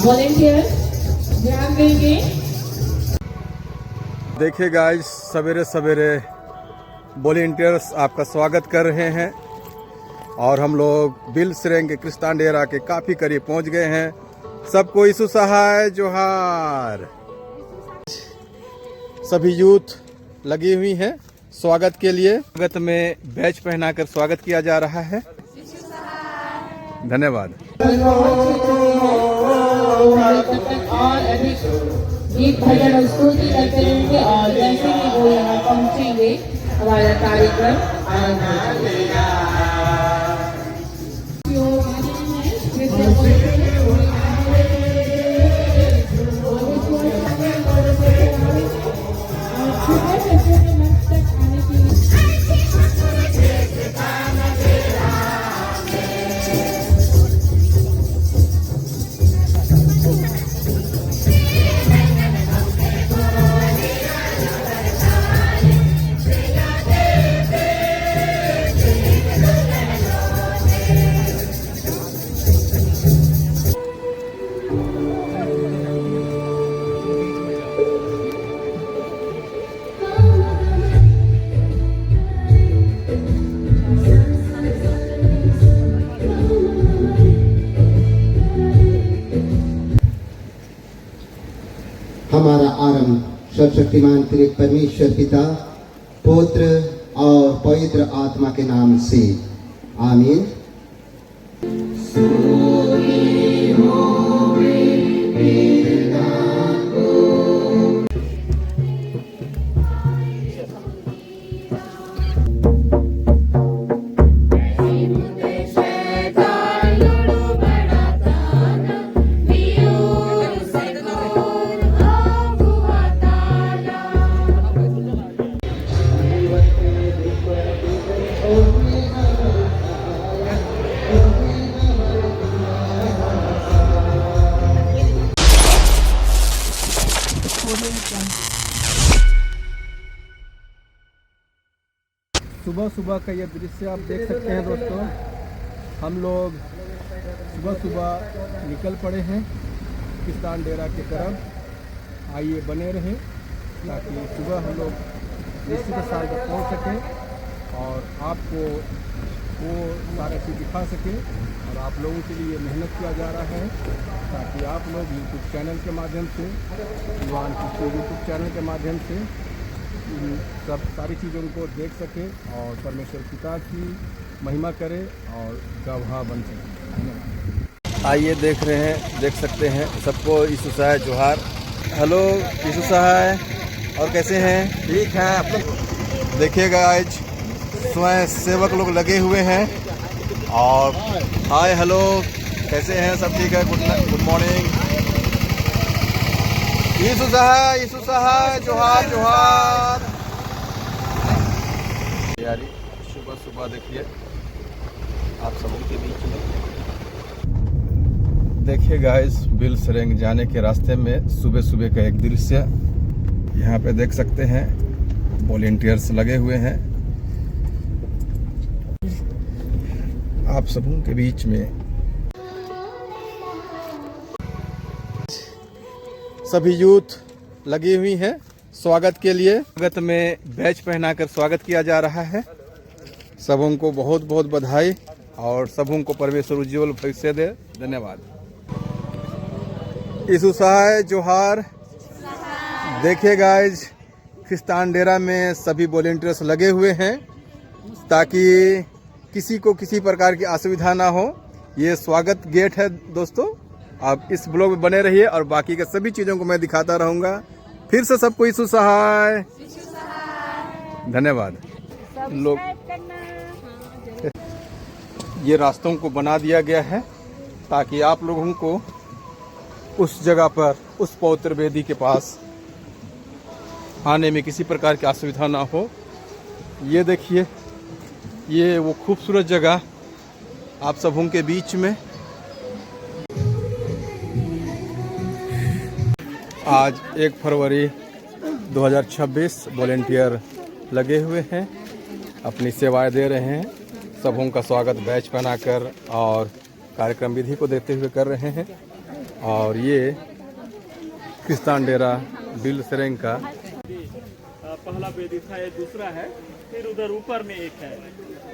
Volunteer ध्यान देंगे। देखिए गाइस, सवेरे सवेरे वॉलेंटियर्स आपका स्वागत कर रहे हैं और हम लोग बिल सिरेंग के क्रिस्तान डेरा के काफ़ी करीब पहुंच गए हैं। सबको यीशु सहाय जोहार। सभी यूथ लगी हुई हैं स्वागत के लिए। स्वागत में बैच पहनाकर स्वागत किया जा रहा है। धन्यवाद। और अधिक गीत भजन और स्तुति करते रहेंगे और जैसे ही वो यहाँ पहुँचेंगे हमारा कार्यक्रम आरंभ हो हमारा आरंभ सर्वशक्तिमान त्रिएक परमेश्वर पिता, पुत्र और पवित्र आत्मा के नाम से, आमीन। सुबह सुबह का ये दृश्य आप देख सकते हैं दोस्तों। हम लोग सुबह सुबह निकल पड़े हैं क्रिस्तान डेरा की तरफ। आइए बने रहें ताकि सुबह हम लोग निश्चित स्थान पर पहुँच सकें और आपको वो सारा चीज़ दिखा सकें। और आप लोगों के लिए मेहनत किया जा रहा है ताकि आप लोग यूट्यूब चैनल के माध्यम से, युवान की यूट्यूब चैनल के माध्यम से सब सारी चीज़ों को देख सकें और परमेश्वर पिता की महिमा करें और गवाह बन सकें। आइए देख रहे हैं, देख सकते हैं सबको यीशु सहाय जोहार। हेलो यीशु सहाय, और कैसे हैं? ठीक है। आप लोग देखिएगा, आज स्वयं सेवक लोग लगे हुए हैं और हाय हेलो, कैसे हैं? सब ठीक है? Good morning. यीशु सहाय जोहार जोहार। यारी सुबह सुबह देखिए आप सबों के बीच में। देखिए गाइस, बिल सिरेंग जाने के रास्ते में सुबह सुबह का एक दृश्य यहाँ पे देख सकते हैं। वॉलेंटियर्स लगे हुए हैं आप सबों के बीच में। सभी यूथ लगी हुई हैं स्वागत के लिए। स्वागत में बैच पहनाकर स्वागत किया जा रहा है। सबों को बहुत बहुत बधाई और सबों को परमेश्वर उज्जवल भविष्य दे। धन्यवाद। यीशु सहाय जोहार। देखिए गाइज, क्रिस्तान डेरा में सभी वॉलेंटियर्स लगे हुए हैं ताकि किसी को किसी प्रकार की असुविधा ना हो। ये स्वागत गेट है दोस्तों। आप इस ब्लॉग में बने रहिए और बाकी के सभी चीज़ों को मैं दिखाता रहूँगा। फिर से सबको यीशु सहाय। धन्यवाद। लोग ये रास्तों को बना दिया गया है ताकि आप लोगों को उस जगह पर, उस पवित्र वेदी के पास आने में किसी प्रकार की असुविधा ना हो। ये देखिए, ये वो खूबसूरत जगह आप सबों के बीच में। आज 1 फरवरी 2026 वॉलेंटियर लगे हुए हैं, अपनी सेवाएं दे रहे हैं। सबों का स्वागत बैच पहनाकर और कार्यक्रम विधि को देते हुए कर रहे हैं। और ये किस्तान डेरा बिल सेरेंग का पहला वेदी था, ये दूसरा है, फिर उधर ऊपर में एक है।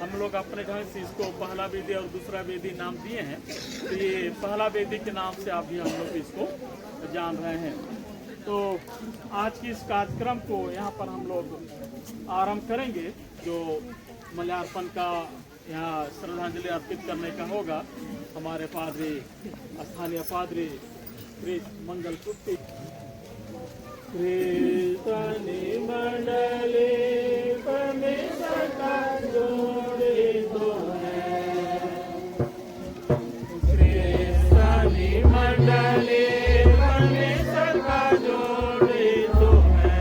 हम लोग अपने ढंग से इसको पहला वेदी और दूसरा वेदी नाम दिए हैं, तो ये पहला वेदी के नाम से अभी हम लोग इसको जान रहे हैं। तो आज की इस कार्यक्रम को यहाँ पर हम लोग आरंभ करेंगे। जो मल्यार्पण का यहाँ श्रद्धांजलि अर्पित करने का होगा, हमारे पादरी, स्थानीय पादरी मंगल पुट्टी कीर्तनी मंडली परमेश्वर का जोड़े तो है। कीर्तनी मंडली परमेश्वर का जोड़े तो है।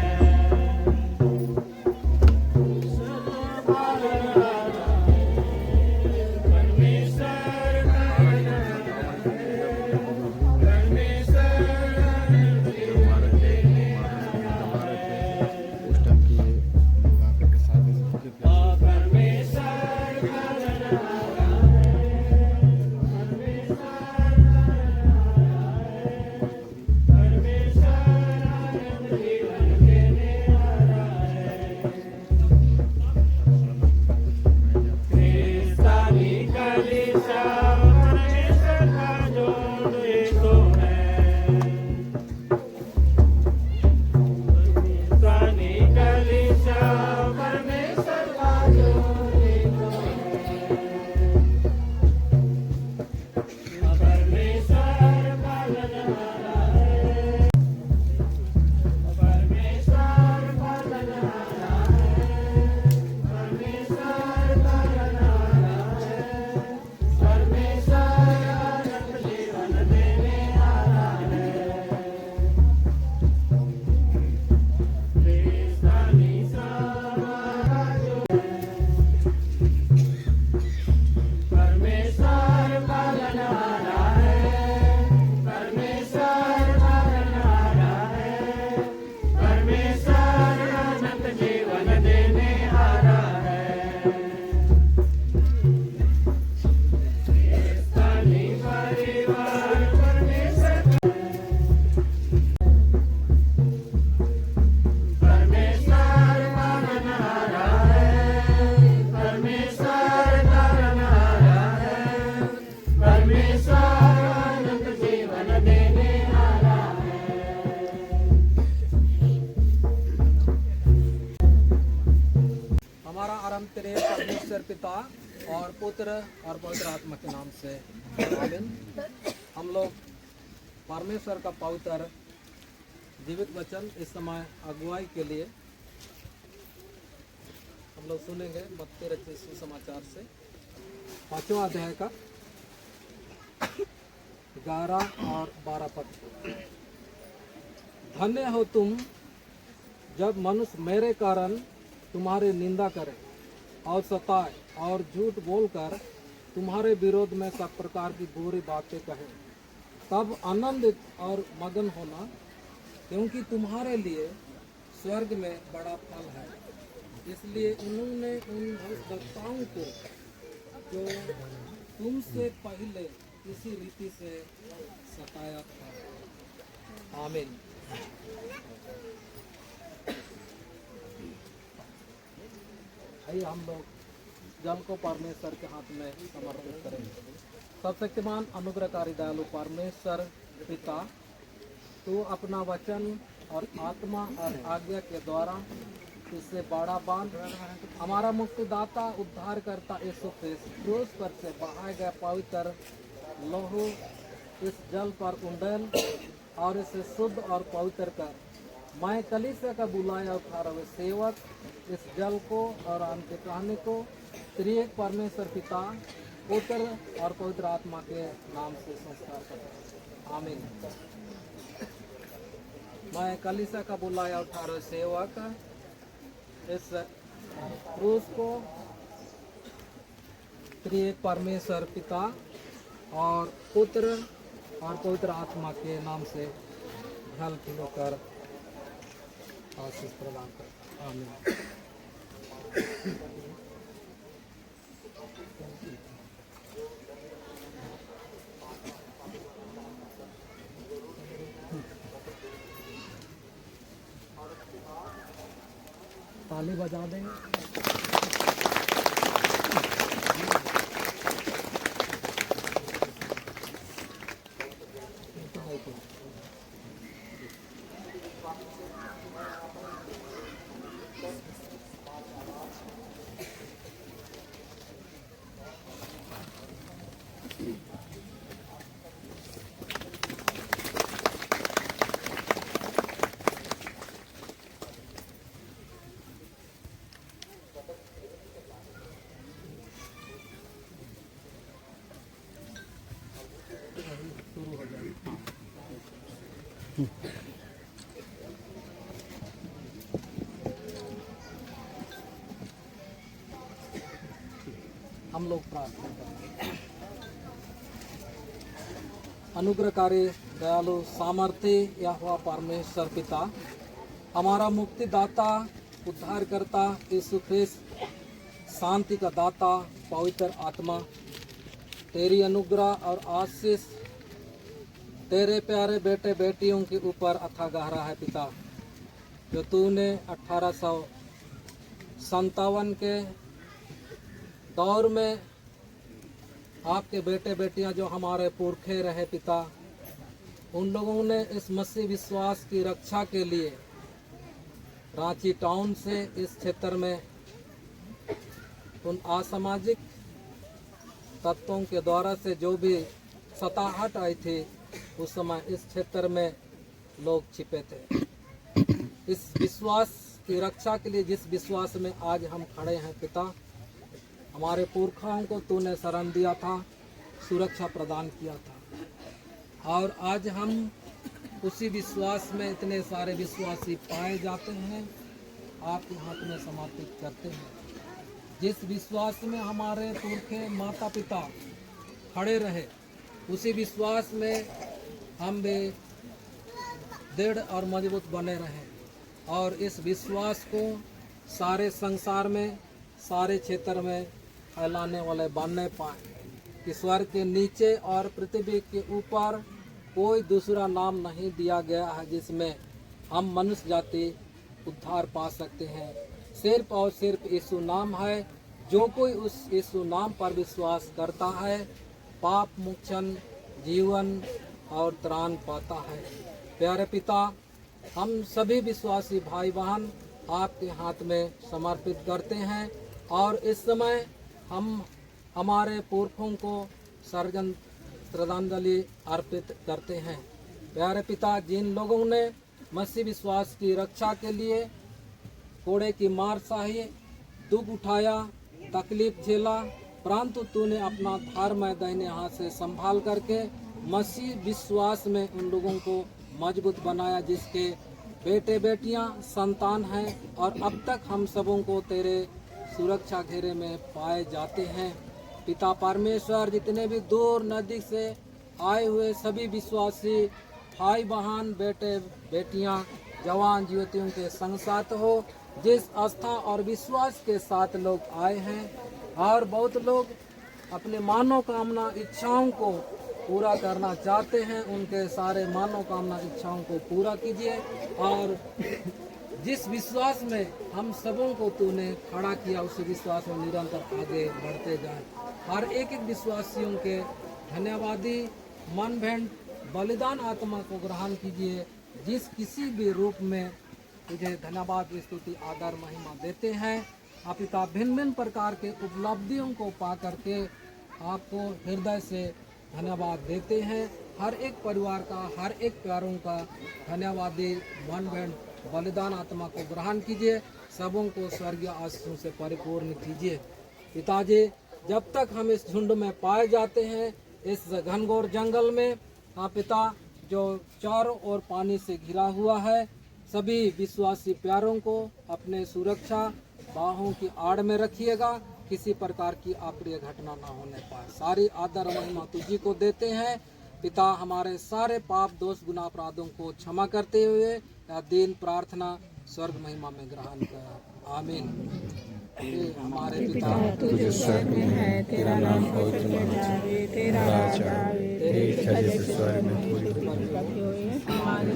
तेरे परमेश्वर पिता और पुत्र और पवित्र आत्मा के नाम से आमीन। हम लोग परमेश्वर का पवित्र जीवित वचन इस समय अगुवाई के लिए हम लोग सुनेंगे मत्ती रचित सुसमाचार से 5वां अध्याय का 11 और 12 पद। धन्य हो तुम जब मनुष्य मेरे कारण तुम्हारी निंदा करे और सताए और झूठ बोलकर तुम्हारे विरोध में सब प्रकार की बुरी बातें कहें, तब आनंदित और मगन होना, क्योंकि तुम्हारे लिए स्वर्ग में बड़ा फल है। इसलिए उन्होंने उन भक्तों को जो तुमसे पहले इसी रीति से सताया था। आमीन। आइए हम लोग जल को परमेश्वर के हाथ में समर्पित करेंगे। सर्वशक्तिमान अनुग्रहकारी दयालु परमेश्वर पिता, तू अपना वचन और आत्मा और आज्ञा के द्वारा इससे बड़ा बांध हमारा मुक्तिदाता उद्धार करता यीशु ख्रिस्त क्रूस पर से बहाए गए पवित्र लहू इस जल पर उंडेल और इसे शुद्ध और पवित्र कर। मैं कलीसिया का बुलाया 18वें सेवक इस जल को और उनके कहने को त्रिएक परमेश्वर पिता, पुत्र और पवित्र आत्मा के नाम से संस्कार करता। आमीन। मैं कलीसिया का बुलाया 18वें सेवक इस क्रूस को त्रिएक परमेश्वर पिता और पुत्र और पवित्र आत्मा के नाम से ढल कर आशीष प्रदान कर। आमीन। ताली बजा दें। हम लोग प्रार्थना करें। अनुग्रहकारी दयालु सामर्थ्य यहोवा परमेश्वर पिता, हमारा मुक्तिदाता उद्धारकर्ता यीशु ख्रिस्त, शांति का दाता पवित्र आत्मा, तेरी अनुग्रह और आशीष तेरे प्यारे बेटे बेटियों के ऊपर अथाह गहरा है पिता। जो तूने 1857 के दौर में आपके बेटे बेटियां जो हमारे पुरखे रहे पिता, उन लोगों ने इस मसीह विश्वास की रक्षा के लिए रांची टाउन से इस क्षेत्र में उन असामाजिक तत्वों के द्वारा से जो भी सताहट आई थी, उस समय इस क्षेत्र में लोग छिपे थे। इस विश्वास की रक्षा के लिए जिस विश्वास में आज हम खड़े हैं पिता, हमारे पुरखाओं को तूने शरण दिया था, सुरक्षा प्रदान किया था, और आज हम उसी विश्वास में इतने सारे विश्वासी पाए जाते हैं, आपके हाथ में समर्पित करते हैं। जिस विश्वास में हमारे पुरखे माता पिता खड़े रहे, उसी विश्वास में हम भी दृढ़ और मजबूत बने रहें, और इस विश्वास को सारे संसार में, सारे क्षेत्र में फैलाने वाले बनने पाए कि स्वर्ग के नीचे और पृथ्वी के ऊपर कोई दूसरा नाम नहीं दिया गया है जिसमें हम मनुष्य जाति उद्धार पा सकते हैं। सिर्फ और सिर्फ यीशु नाम है। जो कोई उस यीशु नाम पर विश्वास करता है, पाप मोक्षण, जीवन और त्राण पाता है। प्यारे पिता, हम सभी विश्वासी भाई बहन आपके हाथ में समर्पित करते हैं, और इस समय हम हमारे पुरखों को श्रद्धांजलि अर्पित करते हैं। प्यारे पिता, जिन लोगों ने मसीह विश्वास की रक्षा के लिए कोड़े की मार सही, दुख उठाया, तकलीफ झेला, परंतु तूने अपना धर्म दाहिने हाथ से संभाल करके मसीह विश्वास में उन लोगों को मजबूत बनाया, जिसके बेटे बेटियां संतान हैं, और अब तक हम सबों को तेरे सुरक्षा घेरे में पाए जाते हैं। पिता परमेश्वर, जितने भी दूर नजदीक से आए हुए सभी विश्वासी भाई बहन, बेटे बेटियां, जवान युवतियों के संग साथ हो, जिस आस्था और विश्वास के साथ लोग आए हैं, और बहुत लोग अपने मनोकामना इच्छाओं को पूरा करना चाहते हैं, उनके सारे मनोकामना इच्छाओं को पूरा कीजिए, और जिस विश्वास में हम सबों को तूने खड़ा किया, उस विश्वास में निरंतर आगे बढ़ते जाए। हर एक विश्वासियों के धन्यवादी मन भेंट बलिदान आत्मा को ग्रहण कीजिए, जिस किसी भी रूप में तुझे धन्यवाद, स्तुति, आदर, महिमा देते हैं। आप पिता भिन्न भिन्न प्रकार के उपलब्धियों को पा करके आपको हृदय से धन्यवाद देते हैं। हर एक परिवार का, हर एक प्यारों का धन्यवादी मन भेंट बलिदान आत्मा को ग्रहण कीजिए, सबों को स्वर्गीय आशीषों से परिपूर्ण कीजिए। पिताजी, जब तक हम इस झुंड में पाए जाते हैं, इस घनघोर जंगल में, हाँ पिता, जो चारों ओर पानी से घिरा हुआ है, सभी विश्वासी प्यारों को अपने सुरक्षा बाहों की आड़ में रखिएगा, किसी प्रकार की अप्रिय घटना ना होने पाए। सारी आदर महिमा तुझी को देते हैं पिता। हमारे सारे पाप दोष गुनाह अपराधों को क्षमा करते हुए या दीन प्रार्थना स्वर्ग महिमा में ग्रहण कर, आमीन। हमारे पिता तुझे स्वर्ग में है, तेरा नाम पवित्र जाए, तेरा राज आए, तेरी इच्छा जैसे स्वर्ग में पूरी होए, हमारे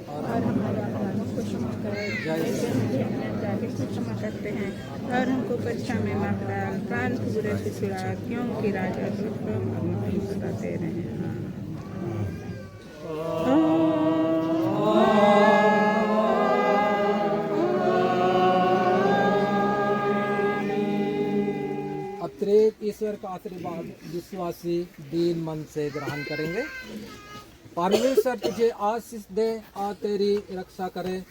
और हमारे अपराधों को क्षमा कर, जैसे करते हैं और हमको परीक्षा में मत डाल, प्राण को बुरे से छुड़ा, क्योंकि राजा बताते रहे। अतिरिक्त ईश्वर का आशीर्वाद विश्वासी दीन मन से ग्रहण करेंगे। परमेश्वर तुझे आशीष दे और तेरी रक्षा करे।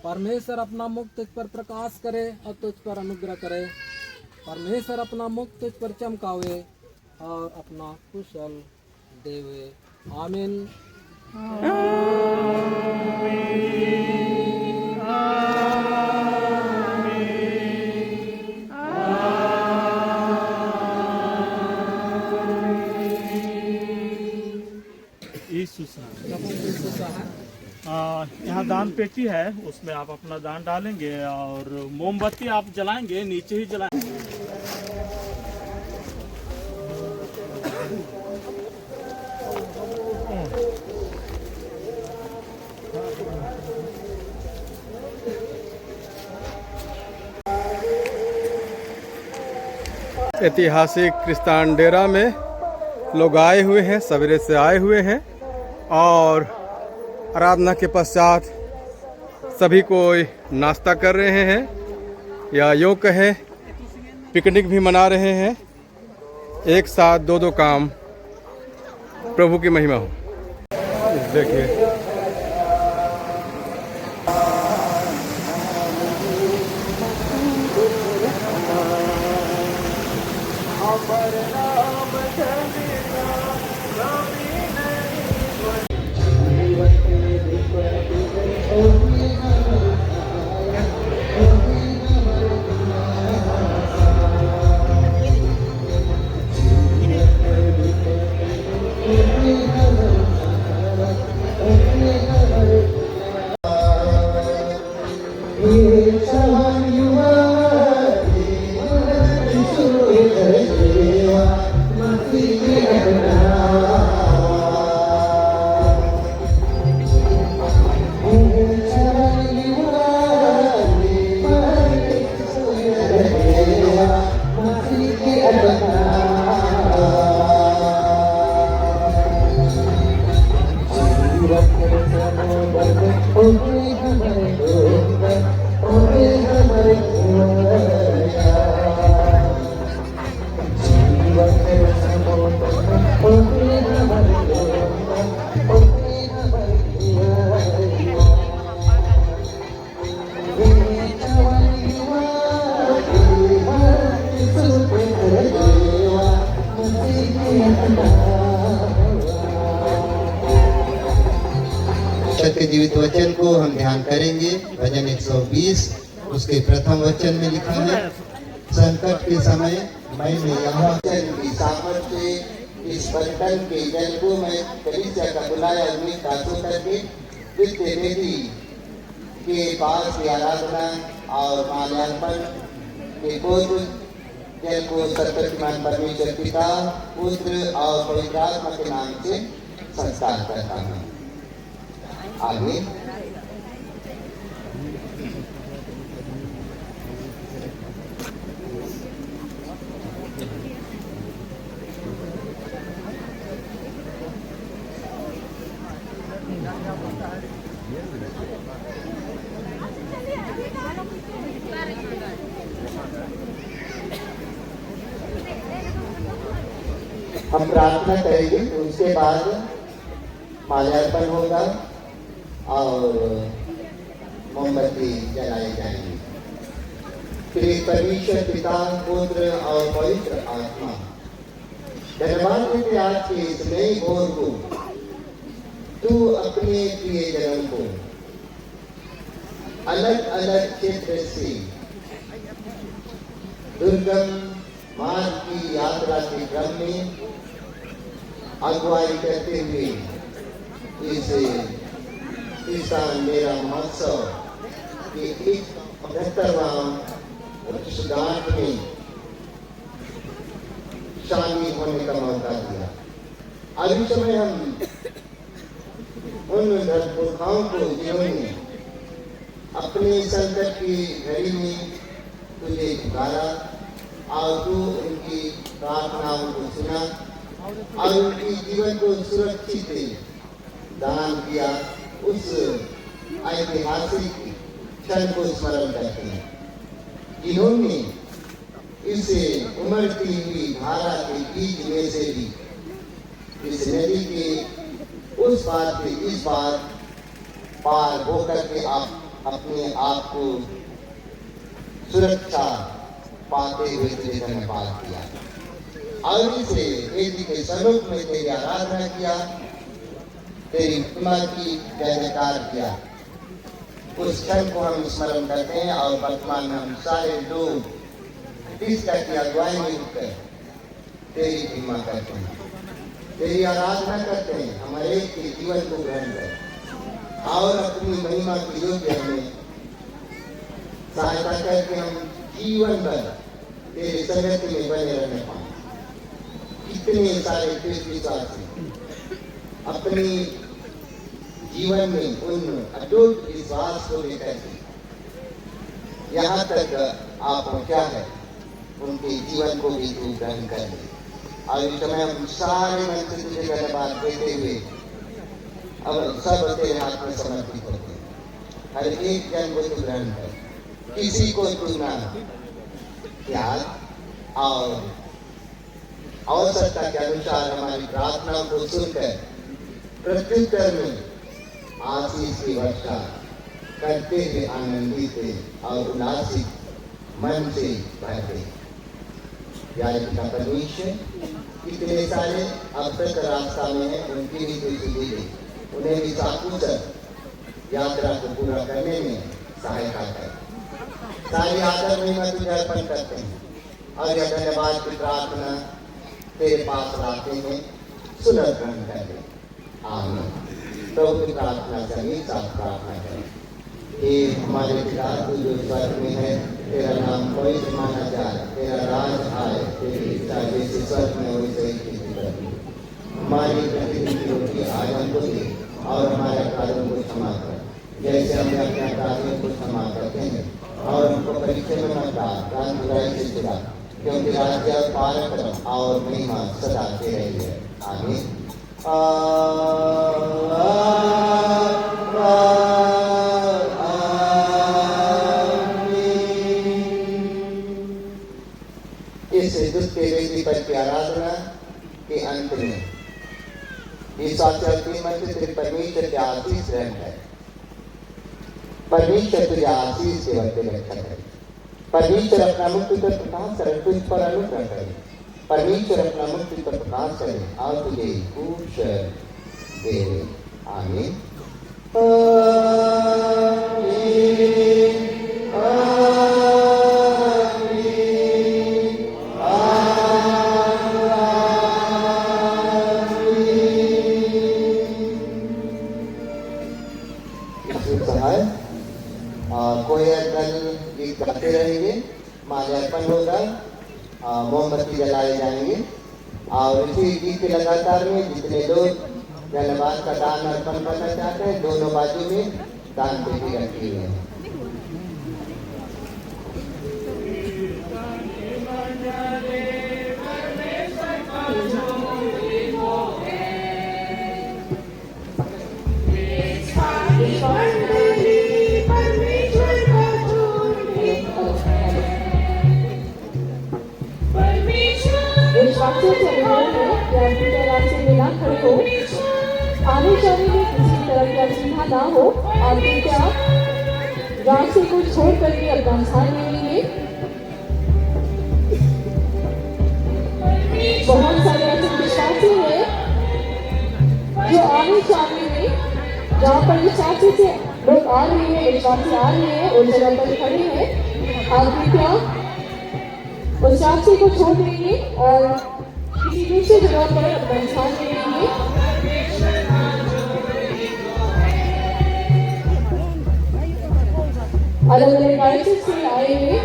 परमेश्वर अपना मुख तुझ पर प्रकाश करे और तुझ पर अनुग्रह करे। परमेश्वर अपना मुख तुझ पर चमकावे और अपना कुशल देवे। आमीन। यहाँ दान पेटी है, उसमें आप अपना दान डालेंगे और मोमबत्ती आप जलाएंगे, नीचे ही जलाएंगे। ऐतिहासिक क्रिस्तान डेरा में लोग आए हुए हैं, सवेरे से आए हुए हैं और आराधना के पश्चात सभी कोई नाश्ता कर रहे हैं या यूँ कहें पिकनिक भी मना रहे हैं। एक साथ दो काम, प्रभु की महिमा हो। देखिए सत्य जीवित वचन को हम ध्यान करेंगे। भजन 120 उसके प्रथम वचन में लिखा है, संकट के समय मैंने यहाँ वचन की सामर्थ्य इस बर्तन के जल को मैं कलीसिया का बुलाया आदमी कासों करके द्वितीय वेदी के पास की आराधना और माल्यार्पण के पूर्व जल को सर्वशक्तिमान परमेश्वर पिता, पुत्र और पवित्र आत्मा के नाम से संस्कार करता हूँ। आमीन। हम प्रार्थना करेंगे, उसके बाद माल्यार्पण होगा और मोमबत्ती जलाए जाएंगे। फिर परमेश्वर पिता, पुत्र और पवित्र आत्मा धन्यवाद देते आज के इस नए भोर को, तू अपने प्रिय जनों को अलग अलग क्षेत्र से दुर्गम मार्ग की यात्रा के क्रम में अगुवाई करते हुए इस किसान मेरा महोत्सव के 75वां वर्षगांठ में शामिल होने का मौका दिया। अभी समय हम उन धर्मपुरखाओं को जिन्होंने अपने संकट की घड़ी में तुझे पुकारा और तू उनकी प्रार्थनाओं को सुना और उनके जीवन को सुरक्षित दान किया। उस ऐतिहासिक क्षण को स्मरण करते हैं जिन्होंने इस उमड़ती हुई धारा के बीच में से भी इस नदी के उस पार से इस पार पार होकर के आप अपने आप को सुरक्षा पाते हुए तुझे धन्यवाद किया और इसे वेदी के स्वरूप में तेरी आराधना किया, तेरी महिमा की जय जयकार किया। उस क्षण को हम स्मरण करते हैं और वर्तमान में हम सारे लोग क्रिस्टा की अगुवाई में रुककर तेरी महिमा करते हैं, तेरी आराधना करते हैं। हमारे के जीवन को ग्रहण कर और अपनी महिमा के योग्य हमें सहायता करके हम जीवन भर तेरे संगति में बने रहने पाए। कितने सारे विश्वासी अपनी जीवन में उन अटूट विश्वास को लेकर के यहाँ तक आप पहुँचा है, उनके जीवन को भी तू ग्रहण कर ले। और इस समय हम सारे मन से तुझे धन्यवाद देते हुए अब सब तेरे हाथ में समर्पित होते हैं। हर एक जन को तू ग्रहण कर, किसी को तू ना त्याग और आवश्यकता के अनुसार हमारी प्रार्थना को सुनकर प्रत्युत्तर में आशीष की वर्षा करते हुए आनंदित और उल्लासित मन से भरते। प्यारे पिता परमेश्वर, कितने सारे अब तक रास्ता में है, उनकी भी कोई सुधी दे, उन्हें भी साकुशल यात्रा को पूरा करने में सहायता कर। सारी आदर महिमा तुझे अर्पण करते हैं और यह धन्यवाद की प्रार्थना तेरे पास लाते हैं, सुनर ग्रहण कर ले। आमीन। प्रभु की प्रार्थना से हम साथ प्रार्थना करें। हे हमारे पिता तू जो स्वर्ग में है, तेरा नाम पवित्र माना जाए, तेरा राज आए, तेरी इच्छा जैसे स्वर्ग में वैसे ही पृथ्वी पर भी। हमारी प्रतिदिन की रोटी आज हमको दे और हमारे अपराधों को क्षमा कर जैसे हमने अपने अपराधियों को क्षमा करते हैं, और हमको परीक्षा में मत डाल, प्राण बुराई से छुड़ा, क्योंकि राज्य और पराक्रम और महिमा सदा तेरी है। आमीन। इस द्वितीय वेदी पर की आराधना के अंत में इस आचरण मंत्र तेरे परमेश्वर के आशीष रहन है। परमेश्वर तुझे आशीष से वर्ते रखा करे। परमेश्वर अपना मुख तुझ पर प्रकाश करे, तुझ पर अनुग्रह करे। परमेश्वर अपना मुख तुझ पर प्रकाश करे और तुझे खूब दे। आमीन। गीत गाते रहेंगे, माल्यार्पण होगा, मोमबत्ती जलाए जाएंगे और इसी गीत के लगातार में जितने लोग धन्यवाद का दान अर्पण करना चाहते हैं, दोनों बाजू में दान पेटी रखी हुई है। आने जाने में किसी तरह का चिन्ह ना हो और क्या रास्ते को छोड़ करके अपना स्थान ले लेंगे। बहुत सारे ऐसे विश्वासी हैं जो आने जाने में जहाँ पर विश्वासी से लोग आ रहे हैं, विश्वासी आ रहे हैं, उस जगह पर खड़े हैं, आप क्या उस रास्ते को छोड़ देंगे और किसी दूसरी जगह पर अपना स्थान ले लेंगे। अलग अलग राज्य से आए हुए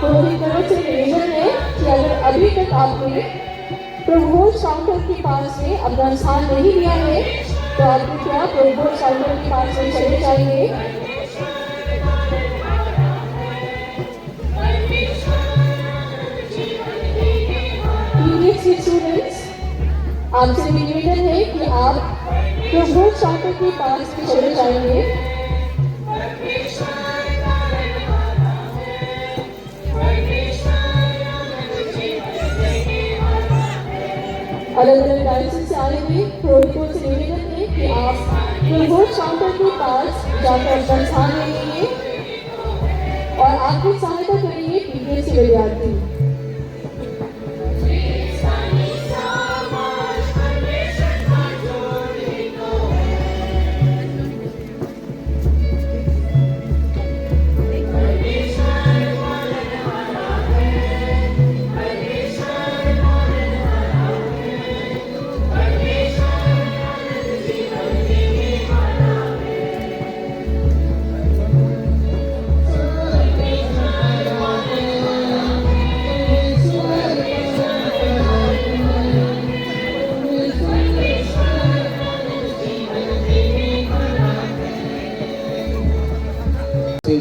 पुरोहित तरफ से निवेदन है कि अगर अभी तक आपने प्रभुभोज काउंटर के पास में अपना स्थान नहीं लिया है तो आप कृपया प्रभुभोज काउंटर के पास में चले जाएंगे। आपसे निवेदन है कि आप प्रभु शांति के पास चले जाएंगे। अलग अलग डायरेक्शन से आ रहे पुरोहितों से निवेदन है कि आप प्रभु शांति के पास जाकर दर्शन लेंगे और आपकी सहायता करेंगे पीछे से विद्यार्थी।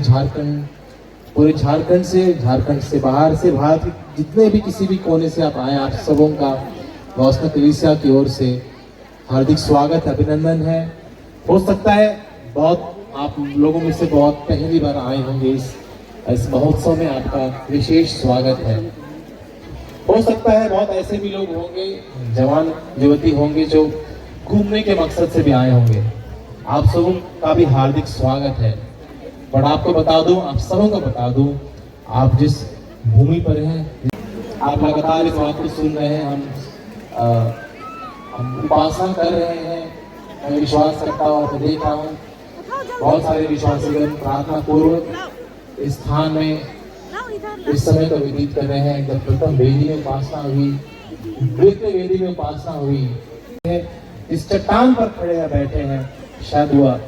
झारखंड, पूरे झारखंड से बाहर से, भारत के जितने भी किसी भी कोने से आप आए, आप सबों का गौस्ना कलीसिया की ओर से हार्दिक स्वागत, अभिनंदन है। हो सकता है बहुत आप लोगों में से बहुत पहली बार आए होंगे इस महोत्सव में, आपका विशेष स्वागत है। हो सकता है बहुत ऐसे भी लोग होंगे, जवान युवती होंगे जो घूमने के मकसद से भी आए होंगे। आप सबों का भी हार्दिक स्वागत है। पर आपको बता दूं, आप सबों को बता दूं, आप जिस भूमि पर हैं, आप लगातार इस बात को सुन रहे हैं, हम उपासना कर रहे हैं। मैं विश्वास करता हूँ, मैं देख रहा हूँ बहुत सारे विश्वासीगण प्रार्थना पूर्वक इस स्थान में इस समय को व्यतीत कर रहे हैं। जब प्रथम वेदी में उपासना हुई, द्वितीय वेदी में उपासना हुई, इस चट्टान पर खड़े हैं, बैठे हैं, शायद हुआ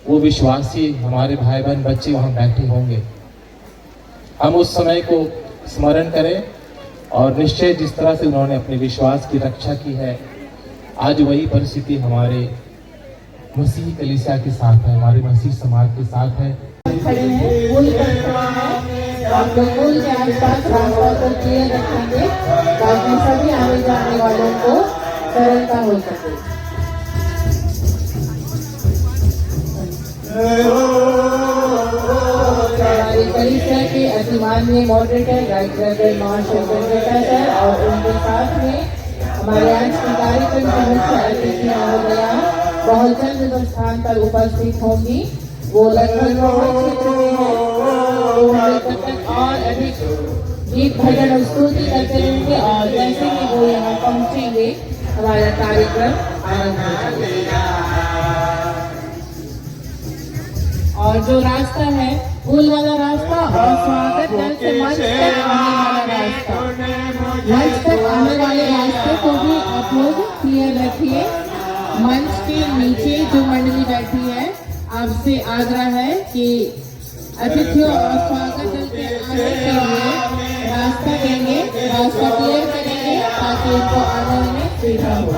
वो विश्वासी हमारे भाई बहन बच्चे वहां बैठे होंगे। हम उस समय को स्मरण करें और निश्चय जिस तरह से उन्होंने अपने विश्वास की रक्षा की है, आज वही परिस्थिति हमारे मसीही कलीसिया के साथ है, हमारे मसीही समाज के साथ है। खड़े हैं, पुल पर खड़ा है, आप लोग पुल के आसपास रास्ता को क्लियर रखेंगे ताकि सभी आने जाने वालों को सरलता हो सके। हमारे कलीसिया के अतिमाननीय मॉडरेटर राइट रेवरेंड मार्शल कंडेटा सर और उनके साथ में हमारे आज के कार्यक्रम के मुख्य अतिथि महोदया बहुत जल्द इस स्थान पर उपस्थित होंगी। वो लगभग बहुत क्षेत्र में है, तो हमें तब तक और अधिक गीत भजन और स्तुति करते रहेंगे और जैसे ही वो यहाँ पहुँचेंगे हमारा कार्यक्रम आरंभ हो जाएगा। और जो रास्ता है, पुल वाला रास्ता और स्वागत दल से मंच तक आने वाला रास्ता, मंच तक आने वाले रास्ते को भी आप लोग क्लियर रखिए। मंच के नीचे जो मंडली बैठी है, आपसे आग्रह है कि अतिथियों और स्वागत दल के आने के लिए रास्ता देंगे, रास्ता क्लियर करेंगे ताकि उनको आने में सुविधा हो।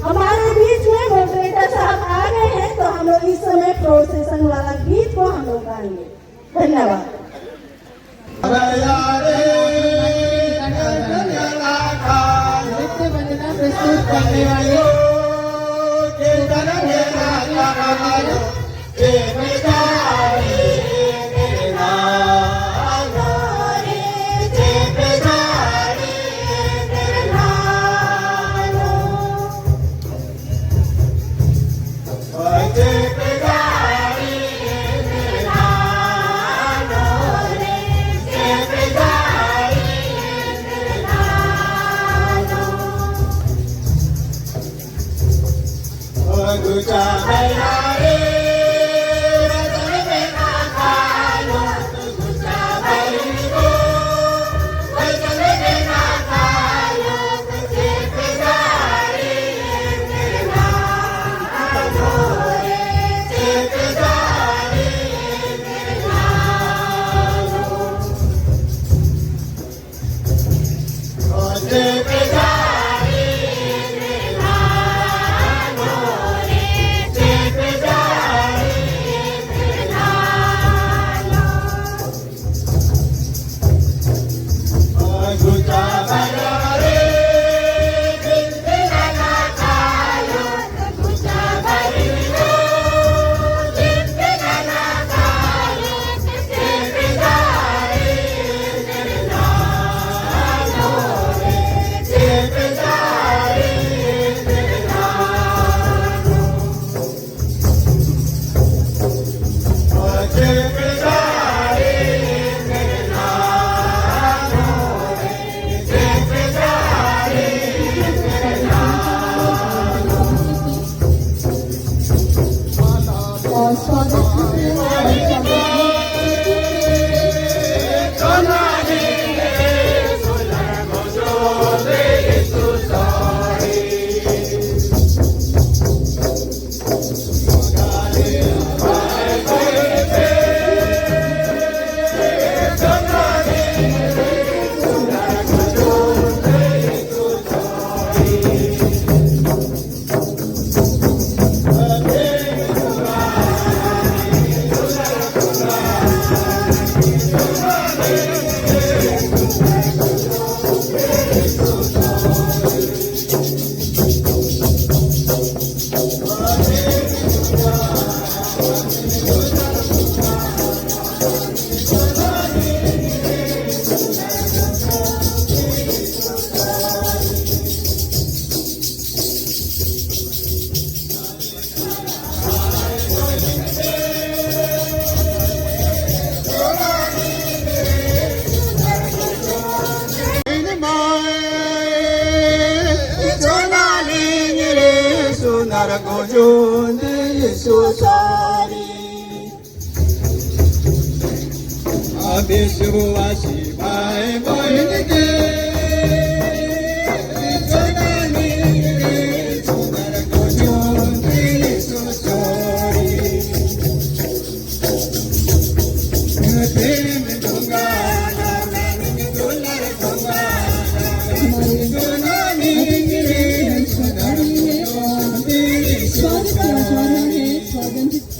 हमारे बीच में मॉडरेटर साहब आ गए हैं, तो हम लोग इस समय प्रोसेसन वाला गीत को हम लोग गाएंगे। धन्यवाद। नृत्य वंदना प्रस्तुत करने वाले और स्वागत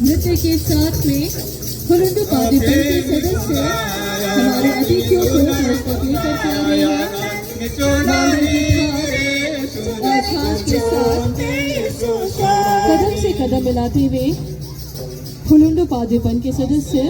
नृत्य के साथ में हुलुंडू पादुपन के सदस्य हमारे अतिथियों को पुरस्कृत करते आ रहे हैं और खास के साथ कदम से कदम मिलाते हुए हुलुंडू पादुपन के सदस्य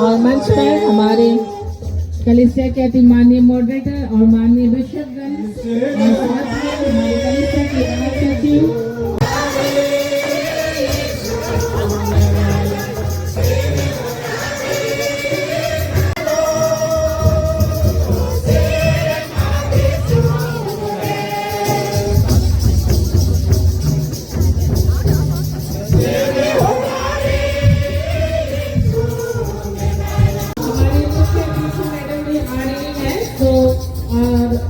और मंच पर हमारे कलिसिया के अति माननीय मॉडरेटर और माननीय बिशपगण और साथ ही हमारे कलिसिया के राष्ट्रपति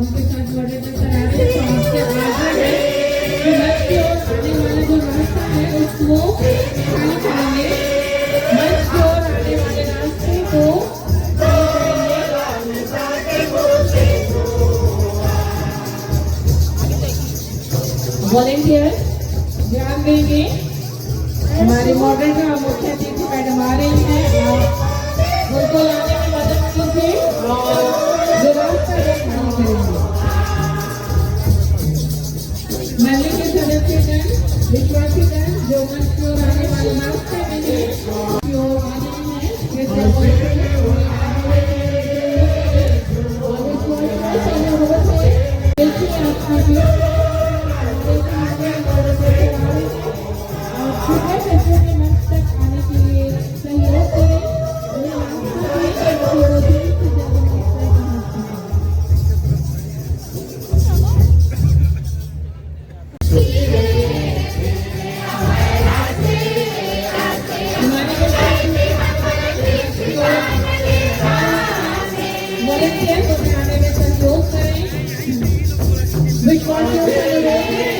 उनके साथ मॉडरेटर सर आ रहे हैं, तो आपसे आगे है कि मंच की ओर आने वाला जो रास्ता है उसको खाली करेंगे। मंच की ओर आने वाले रास्ते को वॉलेंटियर ध्यान देंगे। हमारे मॉडरेटर और मुख्य अतिथि मैडम आ रही हैं, उनको लाने में मदद कीजिए और जो रास्ता है खाली करेंगे। महल्ले के सदस्यगण, विश्वासीगण जो मंच की ओर आने वाले रास्ते में है की ओर आ रही हैं, मंच तक आने के लिए सहयोग करें। वॉलेंटियर को आने में सहयोग करें। विश्वासियों से अनुरोध है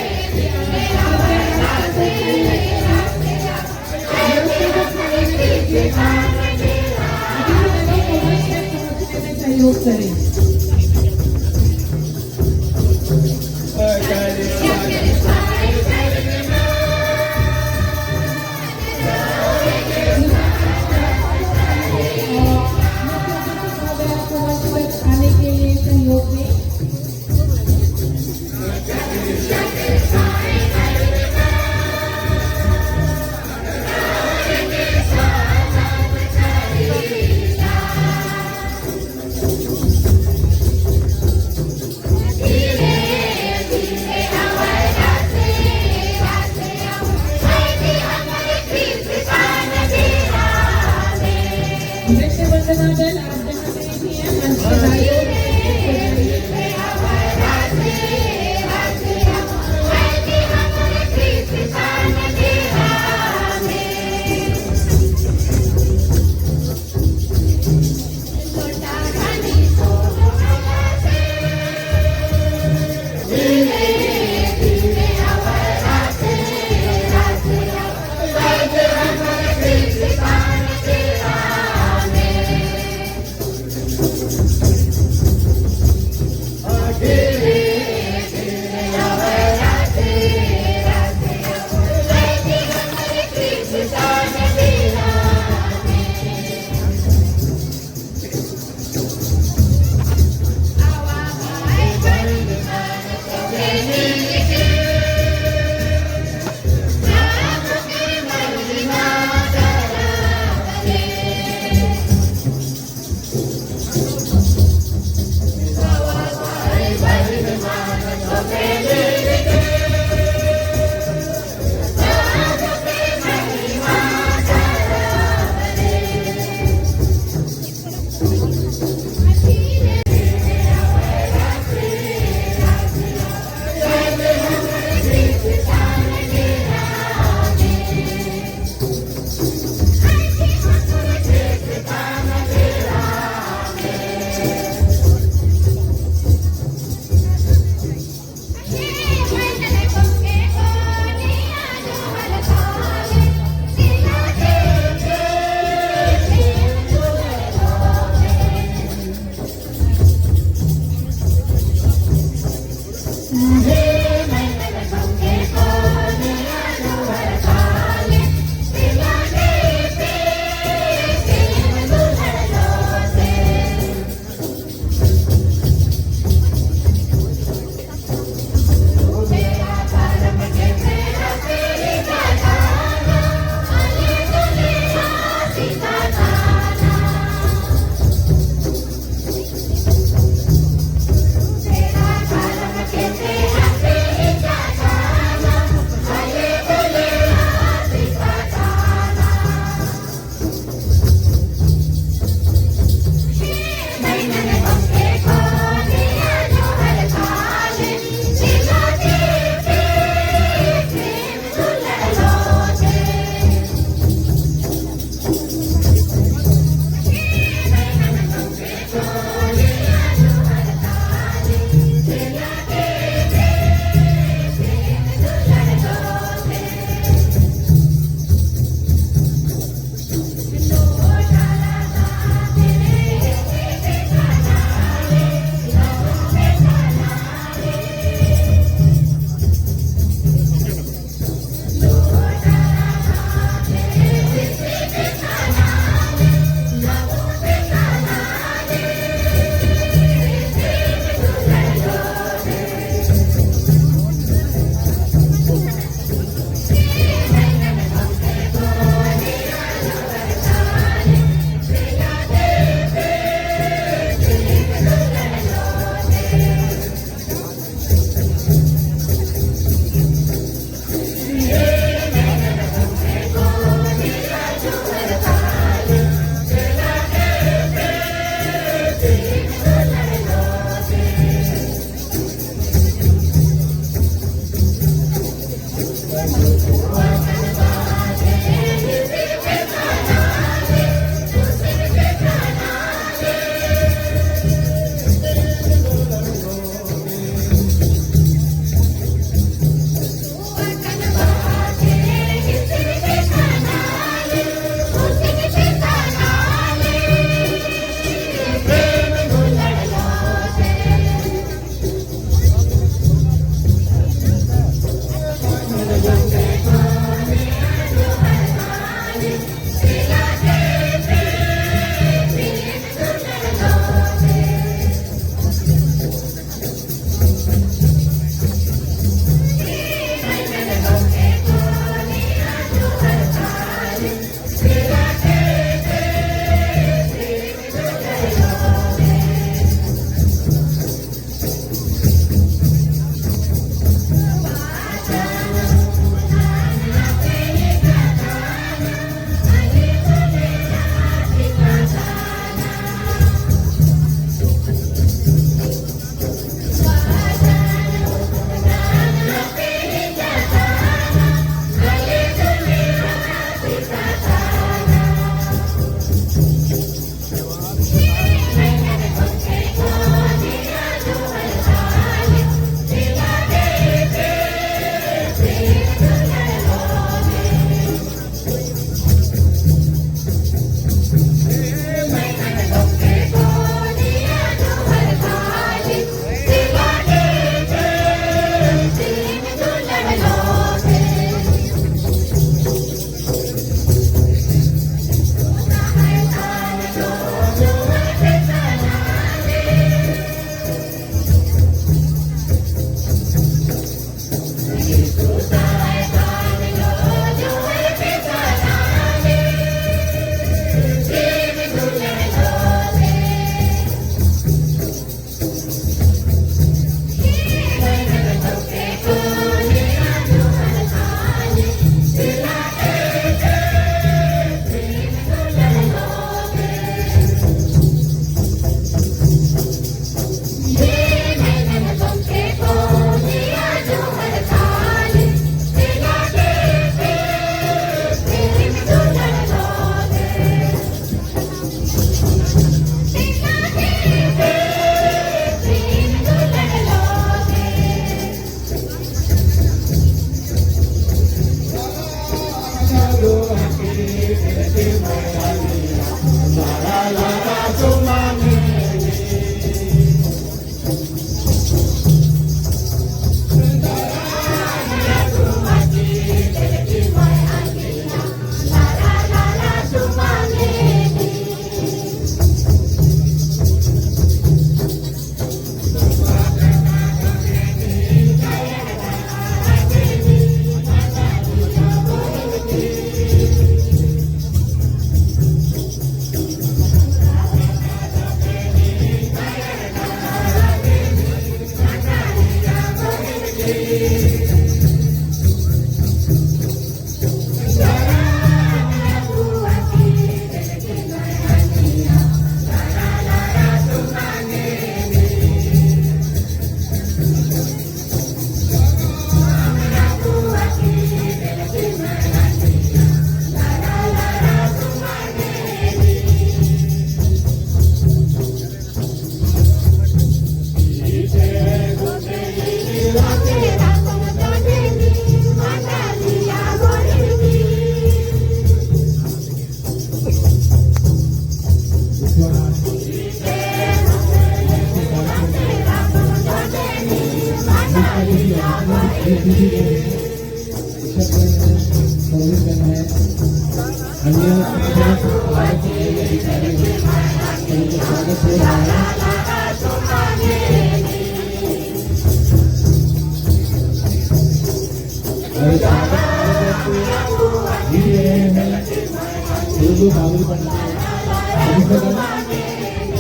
कि सहयोग करें। आने के लिए सहयोग दें। नृत्य वंदना दल आप जहाँ पे भी हैं मंच पर आइए।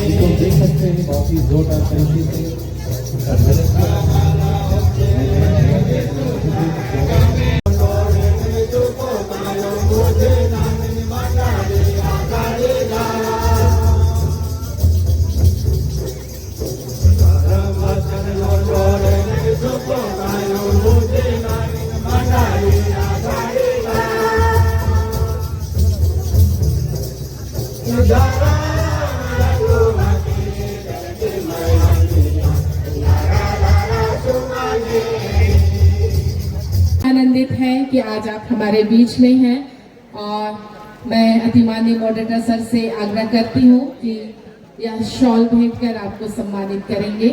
इसको देख सकते हैं बहुत ही जोरदार तरीके से आनंदित है कि आज आप हमारे बीच में हैं और मैं अतिमाननीय मॉडरेटर सर से आग्रह करती हूँ कि यह शॉल भेंट कर आपको सम्मानित करेंगे।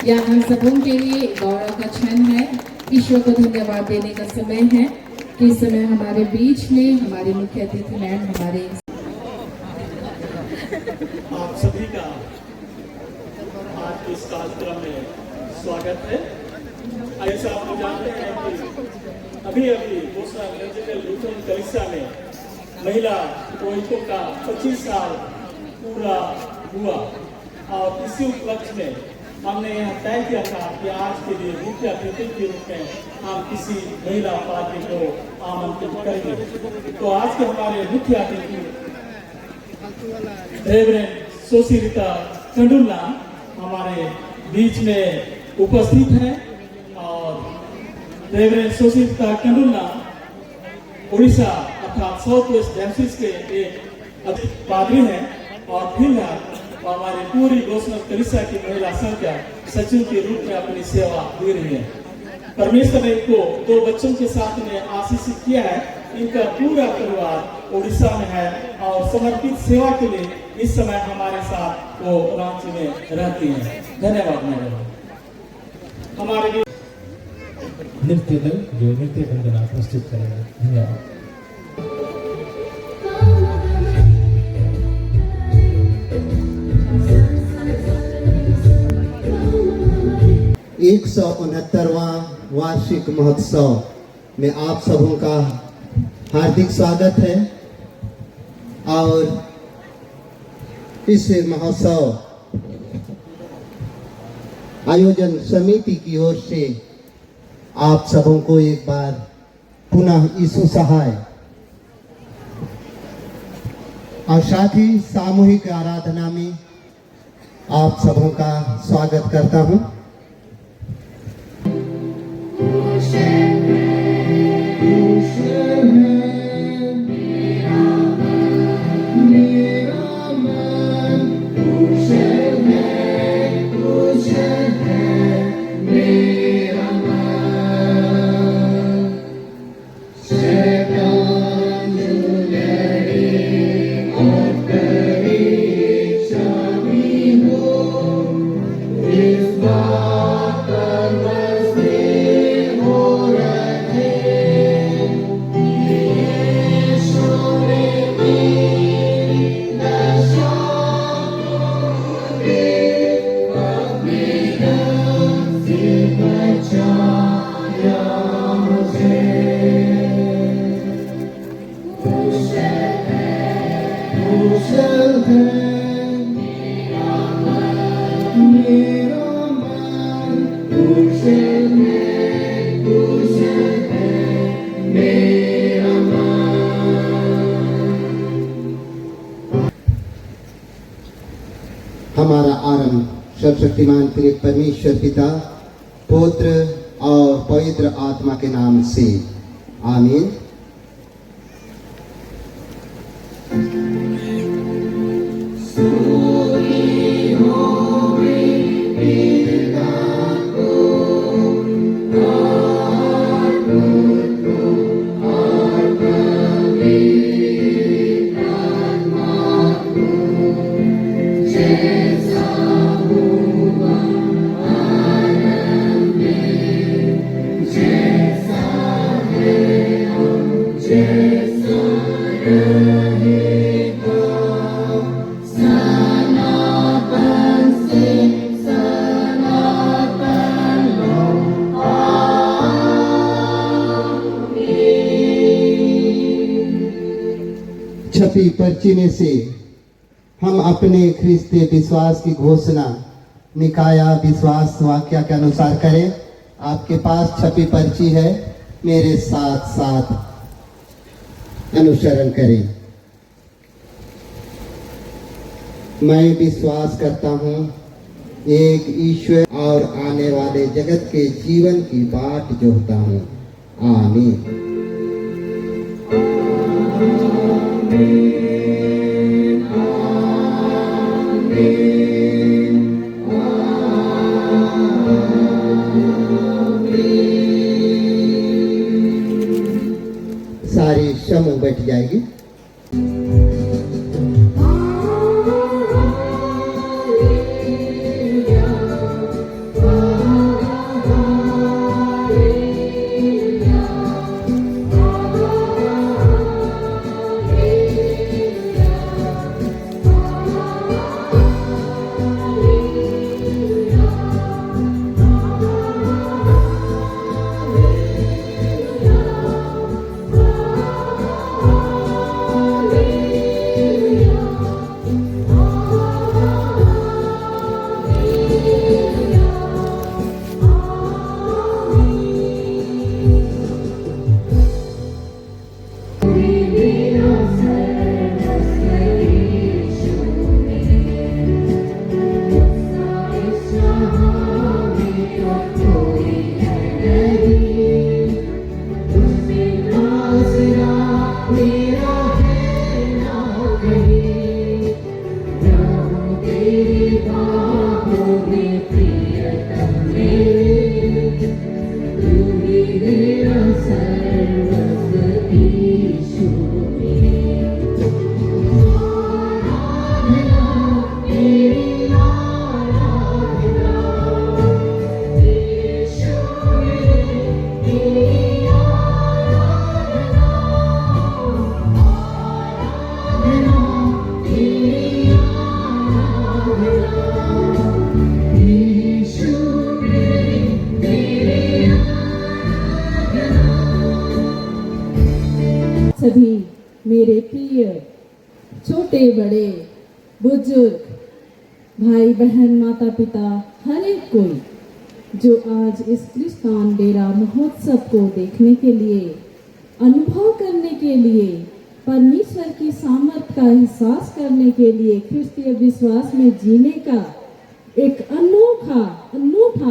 यह हम सबों के लिए गौरव का क्षण है। ईश्वर को धन्यवाद देने का समय है कि इस समय हमारे बीच में हमारे मुख्य अतिथि मैम हमारे आप सभी का आज इस कार्यक्रम में स्वागत है। ऐसा आप लोग जानते हैं कि अभी दूसरा म्यूजिकल लूथरन कलीसिया में महिला पुरोहितों का 25 साल पूरा हुआ और इसी उपलक्ष्य में हमने यह तय किया था कि आज के लिए मुख्य अतिथि के रूप में हम किसी महिला पार्टी को आमंत्रित करेंगे। तो आज के हमारे मुख्य अतिथि रेवरेंड सुशीलिता कंडुल्ला हमारे बीच में उपस्थित हैं और रेवरेंड सुशीलिता कंडुल्ला उड़ीसा अर्थात साउथ वेस्ट डायसिस के एक पादरी हैं और फिलहाल हमारे पूरी गोस्वामी कलीसिया की महिला संघ का सचिव के रूप में अपनी सेवा दे रही है। परमेश्वर ने इनको 2 बच्चों के साथ में आशीषित किया है। इनका पूरा परिवार उड़ीसा में है और समर्पित सेवा के लिए इस समय हमारे साथ वो रांची में रहती हैं। धन्यवाद मैडम। हमारे नृत्य दल जो नृत्य वंदना प्रस्तुत करेंगे। धन्यवाद। एक 169वां वार्षिक महोत्सव में आप सबों का हार्दिक स्वागत है और इस महोत्सव आयोजन समिति की ओर से आप सबों को एक बार पुनः यीशु सहाय और साथ ही सामूहिक आराधना में आप सबों का स्वागत करता हूं। हमारा आरंभ सर्वशक्तिमान त्रिएक परमेश्वर पिता, पुत्र और पवित्र आत्मा के नाम से। आमीन। जय छपी पर्ची में से हम अपने ख्रिस्ती विश्वास की घोषणा निकाया विश्वास वाक्य के अनुसार करें। आपके पास छपी पर्ची है, मेरे साथ साथ अनुसरण करें। मैं विश्वास करता हूँ एक ईश्वर और आने वाले जगत के जीवन की बाट जोहता हूँ। आमीन। सारी समूह बैठ जाएगी। सभी मेरे प्रिय छोटे बड़े बुजुर्ग भाई बहन माता पिता हर एक कोई जो आज इस क्रिस्तान डेरा महोत्सव को देखने के लिए, अनुभव करने के लिए, परमेश्वर की सामर्थ का एहसास करने के लिए, क्रिस्तीय विश्वास में जीने का एक अनूठा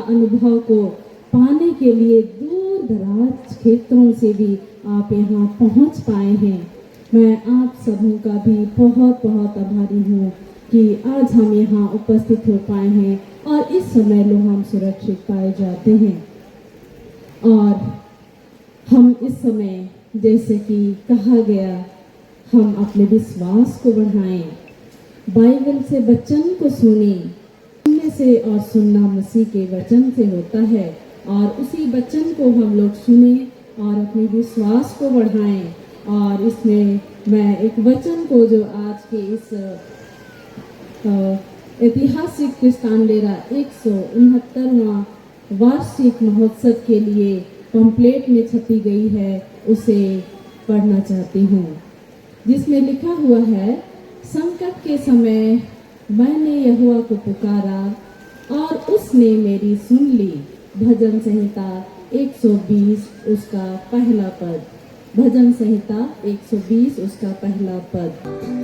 अनुभव को पाने के लिए दूर दराज क्षेत्रों से भी आप यहाँ पहुँच पाए हैं। मैं आप सबों का भी बहुत बहुत आभारी हूँ कि आज हम यहाँ उपस्थित हो पाए हैं और इस समय लोग हम सुरक्षित पाए जाते हैं। और हम इस समय जैसे कि कहा गया, हम अपने विश्वास को बढ़ाएं, बाइबल से वचन को सुनने से, और सुनना मसीह के वचन से होता है, और उसी वचन को हम लोग सुने और अपने विश्वास को बढ़ाएं। और इसमें मैं एक वचन को जो आज के इस ऐतिहासिक क्रिस्तान डेरा 169वां वार्षिक महोत्सव के लिए पंपलेट में छपी गई है, उसे पढ़ना चाहती हूँ, जिसमें लिखा हुआ है, संकट के समय मैंने यहोवा को पुकारा और उसने मेरी सुन ली। भजन संहिता 120 उसका पहला पद। भजन संहिता 120 उसका पहला पद।